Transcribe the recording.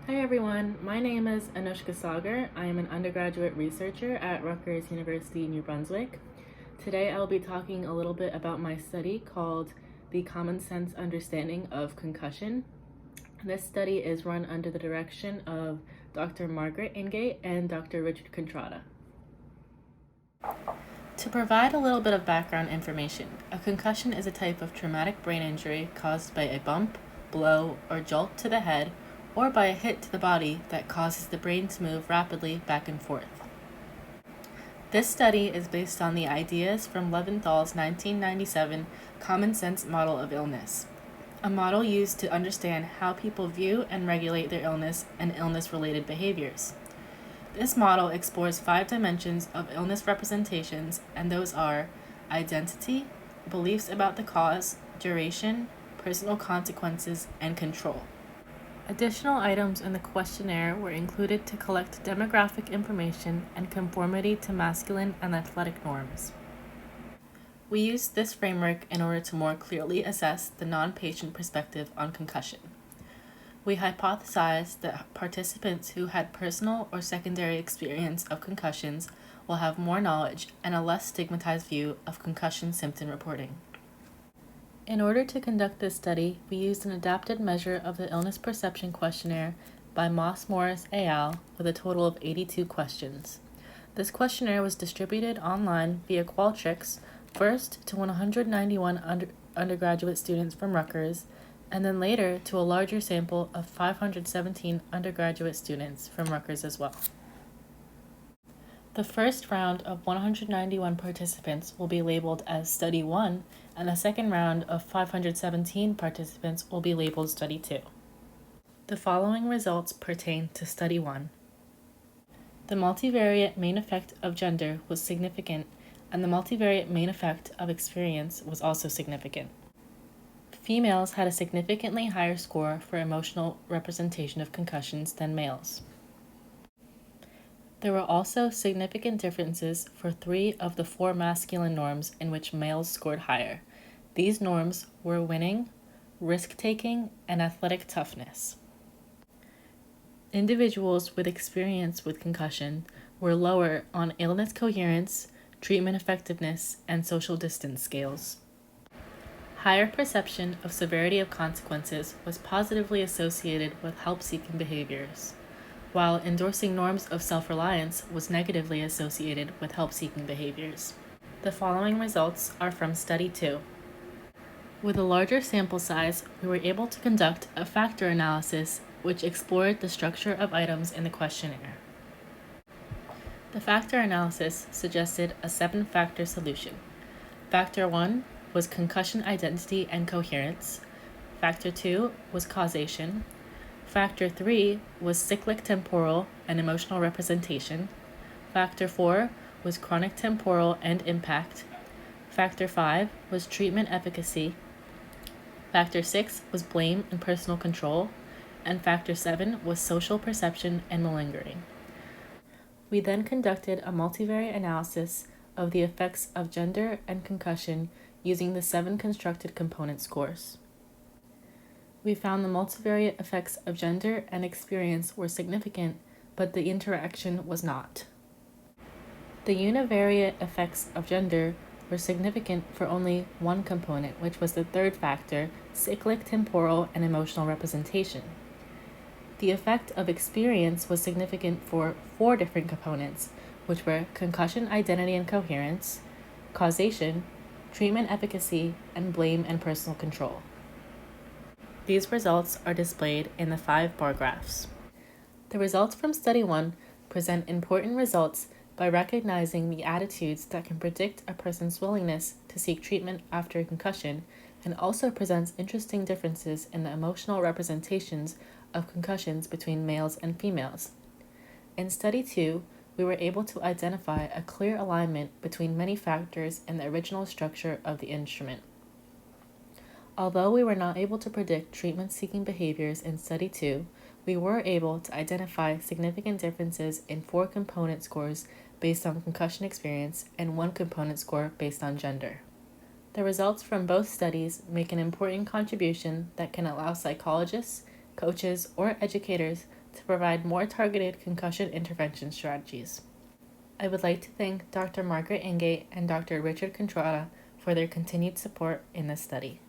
Hi everyone, my name is Anushka Sagar. I am an undergraduate researcher at Rutgers University, New Brunswick. Today I'll be talking a little bit about my study called the Common Sense Understanding of Concussion. This study is run under the direction of Dr. Margaret Ingate and Dr. Richard Contrada. To provide a little bit of background information, a concussion is a type of traumatic brain injury caused by a bump, blow, or jolt to the head, or by a hit to the body that causes the brain to move rapidly back and forth. This study is based on the ideas from Leventhal's 1997 Common Sense Model of Illness, a model used to understand how people view and regulate their illness and illness-related behaviors. This model explores 5 dimensions of illness representations, and those are identity, beliefs about the cause, duration, personal consequences, and control. Additional items in the questionnaire were included to collect demographic information and conformity to masculine and athletic norms. We used this framework in order to more clearly assess the non-patient perspective on concussion. We hypothesized that participants who had personal or secondary experience of concussions will have more knowledge and a less stigmatized view of concussion symptom reporting. In order to conduct this study, we used an adapted measure of the illness perception questionnaire by Moss Morris et al. With a total of 82 questions. This questionnaire was distributed online via Qualtrics, first to 191 undergraduate students from Rutgers, and then later to a larger sample of 517 undergraduate students from Rutgers as well. The first round of 191 participants will be labeled as Study 1, and the second round of 517 participants will be labeled Study 2. The following results pertain to Study 1. The multivariate main effect of gender was significant, and the multivariate main effect of experience was also significant. Females had a significantly higher score for emotional representation of concussions than males. There were also significant differences for 3 of the 4 masculine norms in which males scored higher. These norms were winning, risk-taking, and athletic toughness. Individuals with experience with concussion were lower on illness coherence, treatment effectiveness, and social distance scales. Higher perception of severity of consequences was positively associated with help-seeking behaviors, while endorsing norms of self-reliance was negatively associated with help-seeking behaviors. The following results are from Study 2. With a larger sample size, we were able to conduct a factor analysis which explored the structure of items in the questionnaire. The factor analysis suggested a 7-factor solution. Factor 1 was concussion identity and coherence. Factor 2 was causation. Factor 3 was cyclic temporal and emotional representation. Factor 4 was chronic temporal and impact. Factor 5 was treatment efficacy. Factor 6 was blame and personal control. And Factor 7 was social perception and malingering. We then conducted a multivariate analysis of the effects of gender and concussion using the 7 constructed component scores. We found the multivariate effects of gender and experience were significant, but the interaction was not. The univariate effects of gender were significant for only one component, which was the 3rd factor, cyclic temporal and emotional representation. The effect of experience was significant for 4 different components, which were concussion identity and coherence, causation, treatment efficacy, and blame and personal control. These results are displayed in the 5 bar graphs. The results from Study 1 present important results by recognizing the attitudes that can predict a person's willingness to seek treatment after a concussion, and also presents interesting differences in the emotional representations of concussions between males and females. In Study 2, we were able to identify a clear alignment between many factors in the original structure of the instrument. Although we were not able to predict treatment-seeking behaviors in Study 2, we were able to identify significant differences in 4 component scores based on concussion experience and 1 component score based on gender. The results from both studies make an important contribution that can allow psychologists, coaches, or educators to provide more targeted concussion intervention strategies. I would like to thank Dr. Margaret Ingate and Dr. Richard Contrada for their continued support in this study.